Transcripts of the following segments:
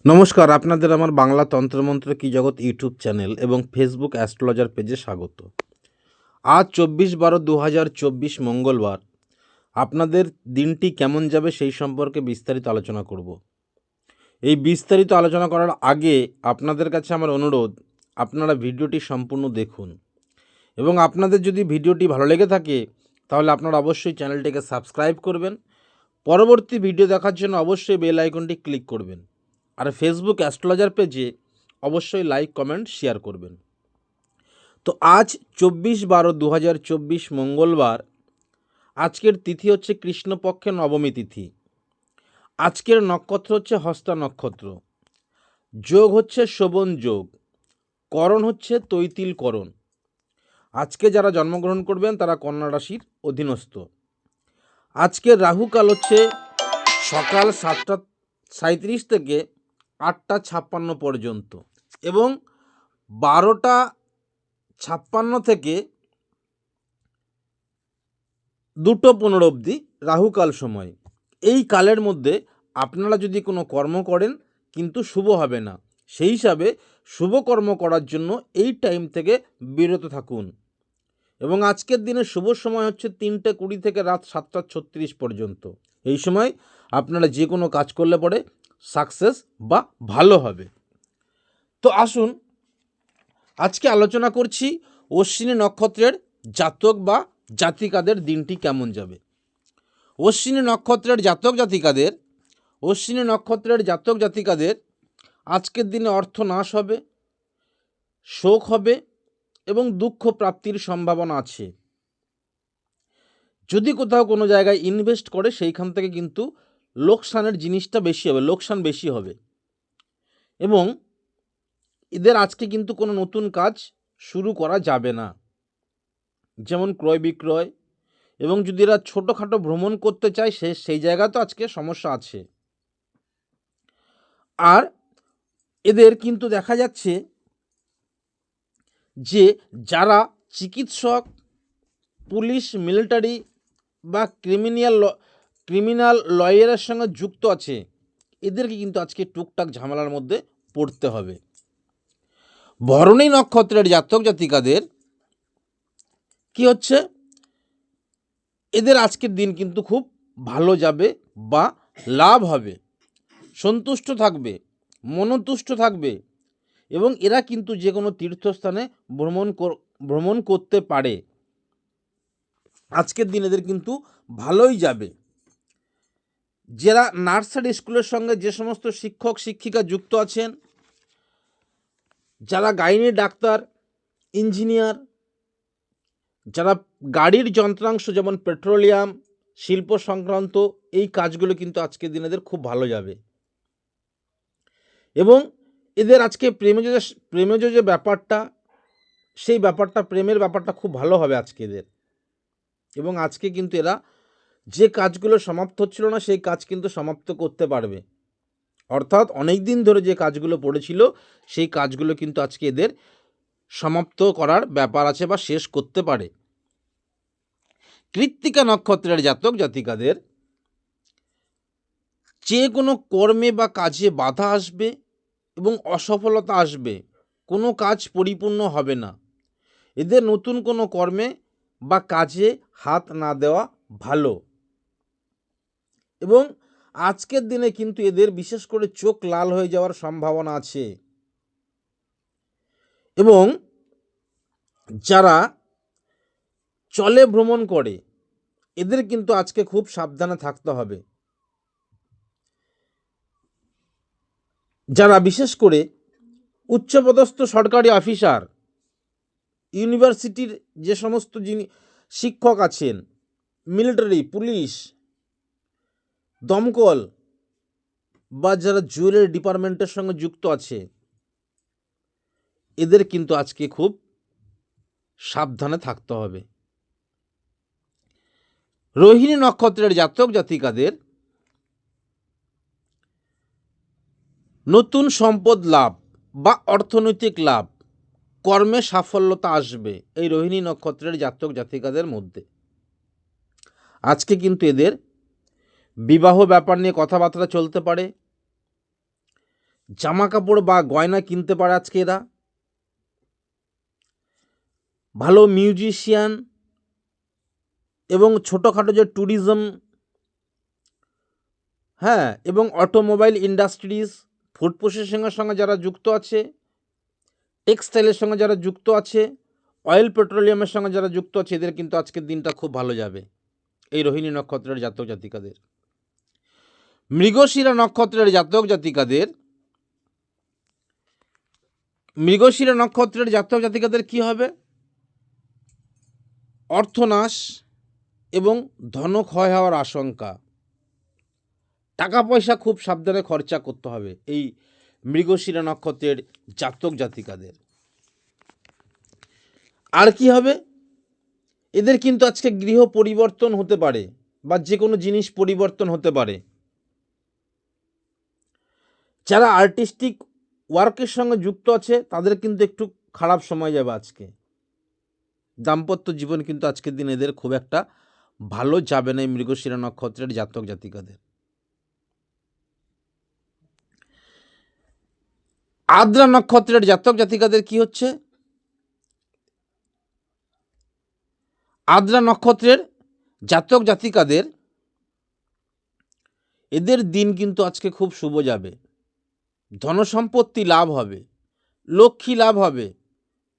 নমস্কার, আপনাদের আমার বাংলা তন্ত্রমন্ত্র কি জগৎ ইউটিউব চ্যানেল এবং ফেসবুক অ্যাস্ট্রোলজার পেজে স্বাগত। আজ 24/12/2024 মঙ্গলবার। আপনাদের দিনটি কেমন যাবে সেই সম্পর্কে বিস্তারিত আলোচনা করব। এই বিস্তারিত আলোচনা করার আগে আপনাদের কাছে আমার অনুরোধ, আপনারা ভিডিওটি সম্পূর্ণ দেখুন এবং আপনাদের যদি ভিডিওটি ভালো লেগে থাকে তাহলে আপনারা অবশ্যই চ্যানেলটিকে সাবস্ক্রাইব করবেন। পরবর্তী ভিডিও দেখার জন্য অবশ্যই বেল আইকনটি ক্লিক করবেন। আর ফেসবুক অ্যাস্ট্রোলজার পেজে অবশ্যই লাইক, কমেন্ট, শেয়ার করবেন। তো আজ 24/12/2024 মঙ্গলবার। আজকের তিথি হচ্ছে কৃষ্ণপক্ষের নবমী তিথি। আজকের নক্ষত্র হচ্ছে হস্তা নক্ষত্র। যোগ হচ্ছে শোভন যোগ। করণ হচ্ছে তৈতিল করণ। আজকে যারা জন্মগ্রহণ করবেন তারা কন্যা রাশির অধীনস্থ। আজকের রাহুকাল হচ্ছে সকাল 7:37 থেকে 8:56 পর্যন্ত এবং 12:56 থেকে 2:15 অবধি রাহুকাল সময়। এই কালের মধ্যে আপনারা যদি কোনো কর্ম করেন কিন্তু শুভ হবে না। সেই হিসাবে শুভ কর্ম করার জন্য এই টাইম থেকে বিরত থাকুন। এবং আজকের দিনে শুভ সময় হচ্ছে 3:20 থেকে রাত 7:36 পর্যন্ত। এই সময় আপনারা যে কোনো কাজ করলে পরে সাকসেস বা ভালো হবে। তো আসুন আজকে আলোচনা করছি অশ্বিনী নক্ষত্রের জাতক বা জাতিকাদের দিনটি কেমন যাবে। অশ্বিনী নক্ষত্রের জাতক জাতিকাদের আজকের দিনে অর্থ নাশ হবে, শোক হবে এবং দুঃখ প্রাপ্তির সম্ভাবনা আছে। যদি কোথাও কোনো জায়গায় ইনভেস্ট করে সেইখান থেকে কিন্তু লোকসানের জিনিসটা বেশি হবে, লোকসান বেশি হবে। এবং এদের আজকে কিন্তু কোনো নতুন কাজ শুরু করা যাবে না, যেমন ক্রয় বিক্রয়। এবং যদি এরা ছোটোখাটো ভ্রমণ করতে চায় সেই জায়গা তো আজকে সমস্যা আছে। আর এদের কিন্তু দেখা যাচ্ছে যে যারা চিকিৎসক, পুলিশ, মিলিটারি বা ক্রিমিনাল লয়ারের সঙ্গে যুক্ত আছে, এদেরকে কিন্তু আজকে টুকটাক ঝামেলার মধ্যে পড়তে হবে। ভরণী নক্ষত্রের জাতক জাতিকাদের কি হচ্ছে, এদের আজকের দিন কিন্তু খুব ভালো যাবে বা লাভ হবে, সন্তুষ্ট থাকবে, মনোতুষ্ট থাকবে এবং এরা কিন্তু যে কোনো তীর্থস্থানে ভ্রমণ করতে পারে। আজকের দিন এদের কিন্তু ভালোই যাবে। যারা নার্সারি স্কুলের সঙ্গে যে সমস্ত শিক্ষক শিক্ষিকা যুক্ত আছেন, যারা গাইনি ডাক্তার, ইঞ্জিনিয়ার, যারা গাড়ির যন্ত্রাংশ যেমন পেট্রোলিয়াম, শিল্প সংক্রান্ত এই কাজগুলো কিন্তু আজকের দিন এদের খুব ভালো যাবে। এবং এদের আজকে প্রেমজ যে ব্যাপারটা, সেই ব্যাপারটা, প্রেমের ব্যাপারটা খুব ভালো হবে আজকে এদের। এবং আজকে কিন্তু এরা যে কাজগুলো সমাপ্ত হচ্ছিল না সেই কাজ কিন্তু সমাপ্ত করতে পারবে। অর্থাৎ অনেক দিন ধরে যে কাজগুলো পড়েছিল সেই কাজগুলো কিন্তু আজকে এদের সমাপ্ত করার ব্যাপার আছে বা শেষ করতে পারে। কৃত্তিকা নক্ষত্রের জাতক জাতিকাদের যে কোনো কর্মে বা কাজে বাধা আসবে এবং অসফলতা আসবে, কোনো কাজ পরিপূর্ণ হবে না। এদের নতুন কোনো কর্মে বা কাজে হাত না দেওয়া ভালো। এবং আজকের দিনে কিন্তু এদের বিশেষ করে চোখ লাল হয়ে যাওয়ার সম্ভাবনা আছে। এবং যারা চলে ভ্রমণ করে এদের কিন্তু আজকে খুব সাবধানে থাকতে হবে। যারা বিশেষ করে উচ্চপদস্থ সরকারি অফিসার, ইউনিভার্সিটির যে সমস্ত শিক্ষক আছেন, মিলিটারি, পুলিশ, দমকল বা যারা জুয়েলারি ডিপার্টমেন্টের সঙ্গে যুক্ত আছে, এদের কিন্তু আজকে খুব সাবধানে থাকতে হবে। রোহিণী নক্ষত্রের জাতক জাতিকাদের নতুন সম্পদ লাভ বা অর্থনৈতিক লাভ, কর্মে সাফল্যতা আসবে এই রোহিণী নক্ষত্রের জাতক জাতিকাদের মধ্যে। আজকে কিন্তু এদের বিবাহ ব্যাপার নিয়ে কথাবার্তা চলতে পারে, জামা কাপড় বা গয়না কিনতে পারে আজকে এরা। ভালো মিউজিশিয়ান এবং ছোটোখাটো যে ট্যুরিজম, হ্যাঁ, এবং অটোমোবাইল ইন্ডাস্ট্রিজ, ফুড প্রসেসিংয়ের সঙ্গে যারা যুক্ত আছে, টেক্সটাইলের সঙ্গে যারা যুক্ত আছে, অয়েল পেট্রোলিয়ামের সঙ্গে যারা যুক্ত আছে, এদের কিন্তু আজকের দিনটা খুব ভালো যাবে এই রোহিণী নক্ষত্রের জাতক জাতিকাদের। মৃগশিরা নক্ষত্রের জাতক জাতিকাদের, মৃগশিরা নক্ষত্রের জাতক জাতিকাদের কি হবে? অর্থনাশ এবং ধনক্ষয় হওয়ার আশঙ্কা। টাকা পয়সা খুব সাবধানে খরচা করতে হবে এই মৃগশিরা নক্ষত্রের জাতক জাতিকাদের। আর কি হবে? এদের কিন্তু আজকে গৃহ পরিবর্তন হতে পারে বা যে কোনো জিনিস পরিবর্তন হতে পারে। যারা আর্টিস্টিক ওয়ার্কের সঙ্গে যুক্ত আছে তাদের কিন্তু একটু খারাপ সময় যাবে আজকে। দাম্পত্য জীবন কিন্তু আজকের দিন এদের খুব একটা ভালো যাবে না এই মৃগশিরা নক্ষত্রের জাতক জাতিকাদের। আদ্রা নক্ষত্রের জাতক জাতিকাদের কি হচ্ছে? আদ্রা নক্ষত্রের জাতক জাতিকাদের এদের দিন কিন্তু আজকে খুব শুভ যাবে। ধনসম্পত্তি লাভ হবে, লক্ষ্মী লাভ হবে,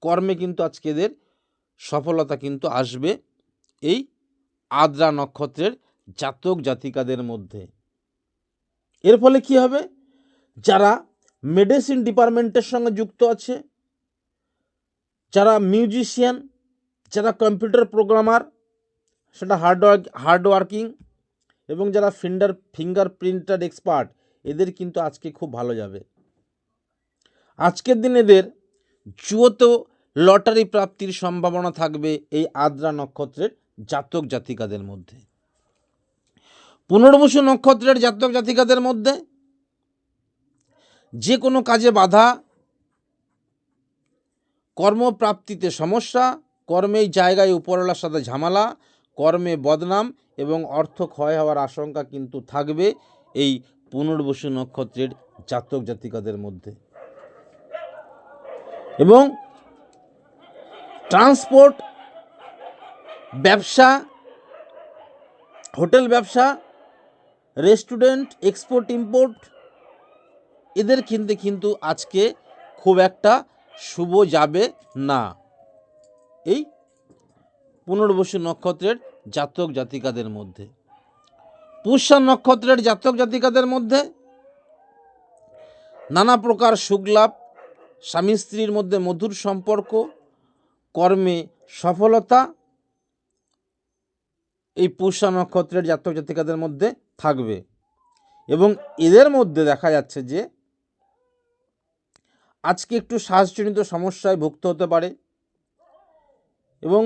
কর্মে কিন্তু আজকে এদের সফলতা কিন্তু আসবে এই আদ্রা নক্ষত্রের জাতক জাতিকাদের মধ্যে। এর ফলে কি হবে? যারা মেডিসিন ডিপার্টমেন্টের সঙ্গে যুক্ত আছে, যারা মিউজিশিয়ান, যারা কম্পিউটার প্রোগ্রামার, সেটা হার্ডওয়ার্কিং, এবং যারা ফিঙ্গার প্রিন্টার এক্সপার্ট, এদের কিন্তু আজকে খুব ভালো যাবে। আজকের দিন এদের জুয়োতেও লটারি প্রাপ্তির সম্ভাবনা থাকবে এই আদ্রা নক্ষত্রের জাতক জাতিকাদের মধ্যে। পুনর্বসু নক্ষত্রের জাতক জাতিকাদের মধ্যে যে কোনো কাজে বাধা, কর্মপ্রাপ্তিতে সমস্যা, কর্মের জায়গায় উপরওয়ালার সাথে ঝামেলা, কর্মে বদনাম এবং অর্থ ক্ষয় হওয়ার আশঙ্কা কিন্তু থাকবে এই পুনর্বসু নক্ষত্রের জাতক জাতিকাদের মধ্যে। এবং ট্রান্সপোর্ট ব্যবসা, হোটেল ব্যবসা, রেস্টুরেন্ট, এক্সপোর্ট ইম্পোর্ট, এদের কিন্তু আজকে খুব একটা শুভ যাবে না এই পুনর্বসু নক্ষত্রের জাতক জাতিকাদের মধ্যে। পুষ্যা নক্ষত্রের জাতক জাতিকাদের মধ্যে নানা প্রকার সুখলাভ, স্বামী স্ত্রীর মধ্যে মধুর সম্পর্ক, কর্মে সফলতা এই পুষ্যা নক্ষত্রের জাতক জাতিকাদের মধ্যে থাকবে। এবং এদের মধ্যে দেখা যাচ্ছে যে আজকে একটু শ্বাসজনিত সমস্যায় ভুগতে হতে পারে, এবং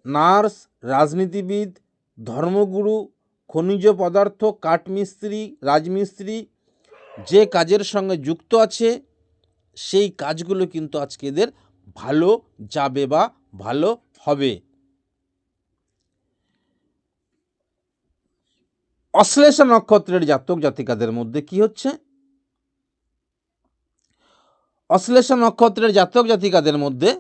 নার্স, রাজনীতিবিদ, ধর্মগুরু, খনিজ পদার্থ, কাঠমিস্ত্রি, রাজমিস্ত্রি যে কাজের সঙ্গে যুক্ত আছে সেই কাজগুলো কিন্তু আজকে এদের ভালো যাবে বা ভালো হবে। অশ্লেষা নক্ষত্রের জাতক জাতিকাদের মধ্যে কি হচ্ছে? অশ্লেষা নক্ষত্রের জাতক জাতিকাদের মধ্যে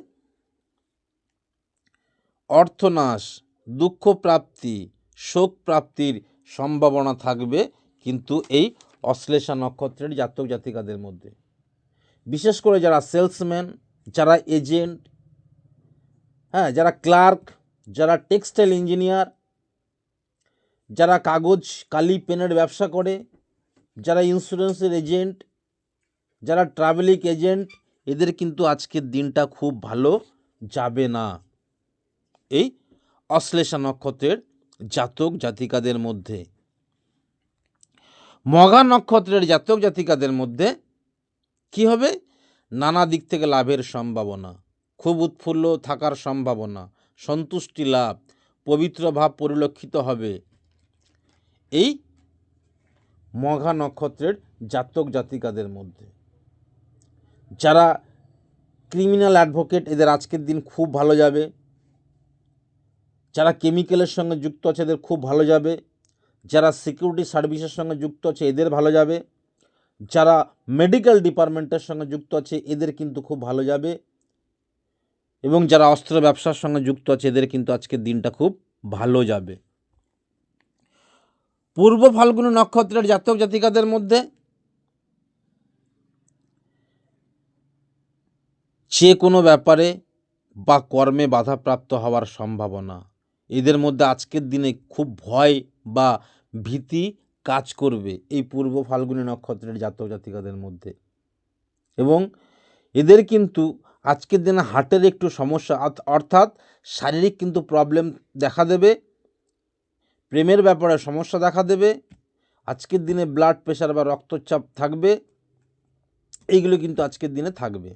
অর্থনাশ, দুঃখ প্রাপ্তি, শোক প্রাপ্তির সম্ভাবনা থাকবে কিন্তু এই অশ্লেষা নক্ষত্রের জাতক জাতিকাদের মধ্যে। বিশেষ করে যারা সেলসম্যান, যারা এজেন্ট, হ্যাঁ, যারা ক্লার্ক, যারা টেক্সটাইল ইঞ্জিনিয়ার, যারা কাগজ কালি পেনের ব্যবসা করে, যারা ইন্স্যুরেন্সের এজেন্ট, যারা ট্রাভেলিং এজেন্ট, এদের কিন্তু আজকের দিনটা খুব ভালো যাবে না এই অশ্লেষা নক্ষত্রের জাতক জাতিকাদের মধ্যে। মঘা নক্ষত্রের জাতক জাতিকাদের মধ্যে কি হবে? নানা দিক থেকে লাভের সম্ভাবনা, খুব উৎফুল্ল থাকার সম্ভাবনা, সন্তুষ্টি লাভ, পবিত্র ভাব পরিলক্ষিত হবে এই মঘা নক্ষত্রের জাতক জাতিকাদের মধ্যে। যারা ক্রিমিনাল অ্যাডভোকেট, এদের আজকের দিন খুব ভালো যাবে। যারা কেমিক্যালের সঙ্গে যুক্ত আছে এদের খুব ভালো যাবে। যারা সিকিউরিটি সার্ভিসের সঙ্গে যুক্ত আছে এদের ভালো যাবে। যারা মেডিকেল ডিপার্টমেন্টের সঙ্গে যুক্ত আছে এদের কিন্তু খুব ভালো যাবে, এবং যারা অস্ত্র ব্যবসার সঙ্গে যুক্ত আছে এদের কিন্তু আজকের দিনটা খুব ভালো যাবে। পূর্ব ফাল্গুনী নক্ষত্রের জাতক জাতিকাদের মধ্যে যে কোনো ব্যাপারে বা কর্মে বাধাপ্রাপ্ত হওয়ার সম্ভাবনা, এদের মধ্যে আজকের দিনে খুব ভয় বা ভীতি কাজ করবে এই পূর্ব ফাল্গুনী নক্ষত্রের জাতক জাতিকাদের মধ্যে, এবং এদের কিন্তু আজকের দিনে হার্টের একটু সমস্যা অর্থাৎ শারীরিক কিন্তু প্রবলেম দেখা দেবে, প্রেমের ব্যাপারে সমস্যা দেখা দেবে, আজকের দিনে ব্লাড প্রেশার বা রক্তচাপ থাকবে, এইগুলো কিন্তু আজকের দিনে থাকবে।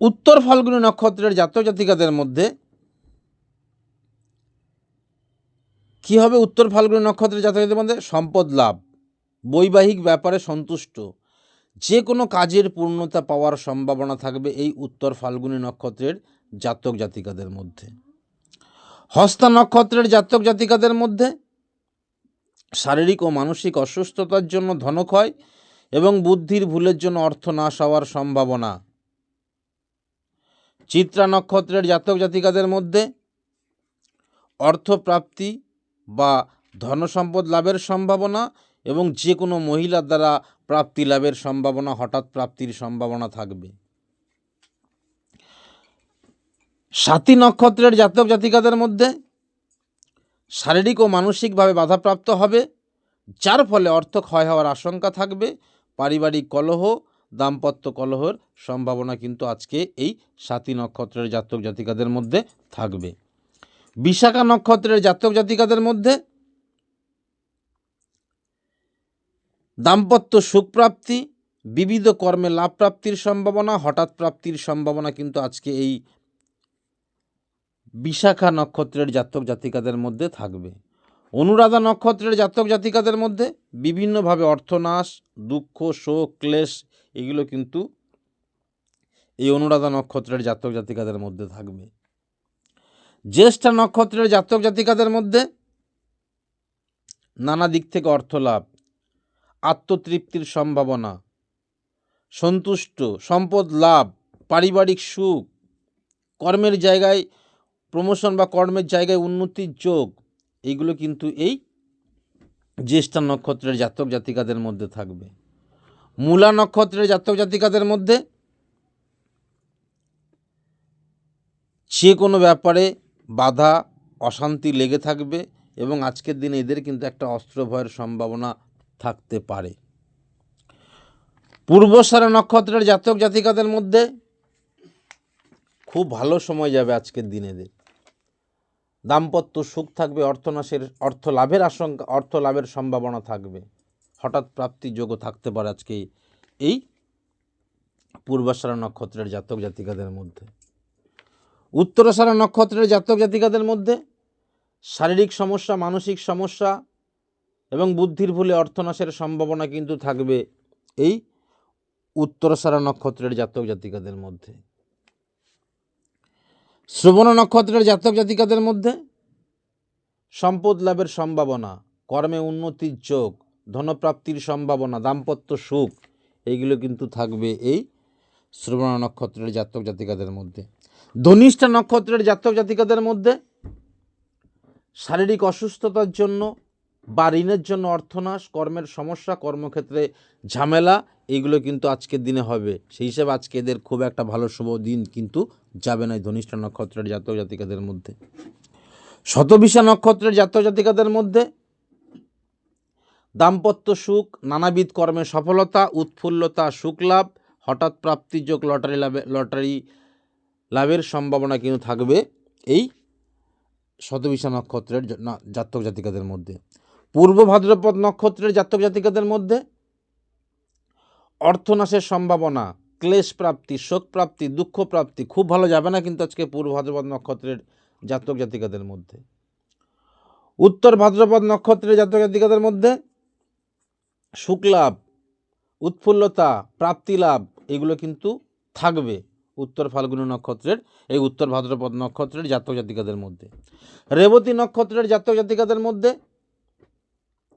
উত্তর ফাল্গুনী নক্ষত্রের জাতক জাতিকাদের মধ্যে কী হবে? উত্তর ফাল্গুনী নক্ষত্রের জাতক জাতিকাদের মধ্যে সম্পদ লাভ, বৈবাহিক ব্যাপারে সন্তুষ্ট, যে কোনো কাজের পূর্ণতা পাওয়ার সম্ভাবনা থাকবে এই উত্তর ফাল্গুনী নক্ষত্রের জাতক জাতিকাদের মধ্যে। হস্তা নক্ষত্রের জাতক জাতিকাদের মধ্যে শারীরিক ও মানসিক অসুস্থতার জন্য ধনক্ষয় এবং বুদ্ধির ভুলের জন্য অর্থ নাশ হওয়ার সম্ভাবনা। চিত্রা নক্ষত্রের জাতক জাতিকাদের মধ্যে অর্থপ্রাপ্তি বা ধনসম্পদ লাভের সম্ভাবনা, এবং যে কোনো মহিলার দ্বারা প্রাপ্তি লাভের সম্ভাবনা, হঠাৎ প্রাপ্তির সম্ভাবনা থাকবে। স্বাতী নক্ষত্রের জাতক জাতিকাদের মধ্যে শারীরিক ও মানসিকভাবে বাধাপ্রাপ্ত হবে, যার ফলে অর্থ ক্ষয় হওয়ার আশঙ্কা থাকবে। পারিবারিক কলহ, দাম্পত্য কলহের সম্ভাবনা কিন্তু আজকে এই স্বাতী নক্ষত্রের জাতক জাতিকাদের মধ্যে থাকবে। বিশাখা নক্ষত্রের জাতক জাতিকাদের মধ্যে দাম্পত্য সুখপ্রাপ্তি, বিবিধ কর্মে লাভ প্রাপ্তির সম্ভাবনা, হঠাৎ প্রাপ্তির সম্ভাবনা কিন্তু আজকে এই বিশাখা নক্ষত্রের জাতক জাতিকাদের মধ্যে থাকবে। অনুরাধা নক্ষত্রের জাতক জাতিকাদের মধ্যে বিভিন্নভাবে অর্থনাশ, দুঃখ, শোক, ক্লেশ এগুলো কিন্তু এই অনুরাধা নক্ষত্রের জাতক জাতিকাদের মধ্যে থাকবে। জ্যেষ্ঠা নক্ষত্রের জাতক জাতিকাদের মধ্যে নানা দিক থেকে অর্থ লাভ, আত্মতৃপ্তির সম্ভাবনা, সন্তুষ্ট, সম্পদ লাভ, পারিবারিক সুখ, কর্মের জায়গায় প্রমোশন বা কর্মের জায়গায় উন্নতির যোগ, এইগুলো কিন্তু এই জ্যেষ্ঠা নক্ষত্রের জাতক জাতিকাদের মধ্যে থাকবে। মূলা নক্ষত্রের জাতক জাতিকাদের মধ্যে যে কোনো ব্যাপারে বাধা অশান্তি লেগে থাকবে, এবং আজকের দিনে এদের কিন্তু একটা অস্ত্র ভয়ের সম্ভাবনা থাকতে পারে। পূর্বসারা নক্ষত্রের জাতক জাতিকাদের মধ্যে খুব ভালো সময় যাবে আজকের দিনে। এদের দাম্পত্য সুখ থাকবে, অর্থ লাভের সম্ভাবনা থাকবে, হঠাৎ প্রাপ্তি যোগও থাকতে পারে আজকে এই পূর্বাষাঢ়া নক্ষত্রের জাতক জাতিকাদের মধ্যে। উত্তরাষাঢ়া নক্ষত্রের জাতক জাতিকাদের মধ্যে শারীরিক সমস্যা, মানসিক সমস্যা এবং বুদ্ধির ভুলে অর্থনাশের সম্ভাবনা কিন্তু থাকবে এই উত্তরাষাঢ়া নক্ষত্রের জাতক জাতিকাদের মধ্যে। শ্রবণ নক্ষত্রের জাতক জাতিকাদের মধ্যে সম্পদ লাভের সম্ভাবনা, কর্মে উন্নতির যোগ, ধনপ্রাপ্তির সম্ভাবনা, দাম্পত্য সুখ এইগুলো কিন্তু থাকবে এই শ্রবণ নক্ষত্রের জাতক জাতিকাদের মধ্যে। ধনিষ্ঠা নক্ষত্রের জাতক জাতিকাদের মধ্যে শারীরিক অসুস্থতার জন্য বা ঋণের জন্য অর্থনাশ, কর্মের সমস্যা, কর্মক্ষেত্রে ঝামেলা এইগুলো কিন্তু আজকের দিনে হবে। সেই হিসাবে আজকে এদের খুব একটা ভালো শুভ দিন কিন্তু যাবে না ধনিষ্ঠা নক্ষত্রের জাতক জাতিকাদের মধ্যে। শতবিশা নক্ষত্রের জাতক জাতিকাদের মধ্যে দাম্পত্য সুখ, নানাবিধ কর্মে সফলতা, উৎফুল্লতা, সুখ লাভ, হঠাৎ প্রাপ্তির যোগ, লটারি লাভের সম্ভাবনা কিন্তু থাকবে এই শতবিশা নক্ষত্রের জাতক জাতিকাদের মধ্যে। পূর্ব ভাদ্রপদ নক্ষত্রের জাতক জাতিকাদের মধ্যে অর্থনাশের সম্ভাবনা, ক্লেশ প্রাপ্তি, শোক প্রাপ্তি, দুঃখ প্রাপ্তি খুব ভালো যাবে না কিন্তু আজকে পূর্ব ভাদ্রপদ নক্ষত্রের জাতক জাতিকাদের মধ্যে। উত্তর ভাদ্রপদ নক্ষত্রের জাতক জাতিকাদের মধ্যে সুখ লাভ, উৎফুল্লতা, প্রাপ্তি লাভ এগুলো কিন্তু থাকবে উত্তর ফাল্গুনী নক্ষত্রের এই উত্তর ভাদ্রপদ নক্ষত্রের জাতক জাতিকাদের মধ্যে। রেবতী নক্ষত্রের জাতক জাতিকাদের মধ্যে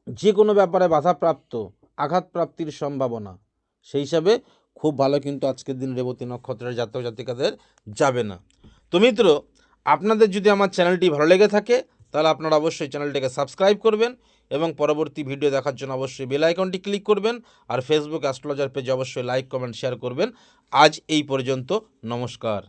যে কোনো ব্যাপারে বাধাপ্রাপ্ত, আঘাতপ্রাপ্তির সম্ভাবনা, সেই হিসাবে খুব ভালো কিন্তু আজকের দিন রেবতী নক্ষত্রের জাতক জাতিকাদের যাবে না। তো মিত্র, আপনাদের যদি আমার চ্যানেলটি ভালো লেগে থাকে তাহলে আপনারা অবশ্যই চ্যানেলটিকে সাবস্ক্রাইব করবেন এবং পরবর্তী ভিডিও দেখার জন্য অবশ্যই বেল আইকনটি ক্লিক করবেন, আর ফেসবুক অ্যাস্ট্রোলজার পেজে অবশ্যই লাইক কমেন্ট শেয়ার করবেন। আজ এই পর্যন্ত, নমস্কার।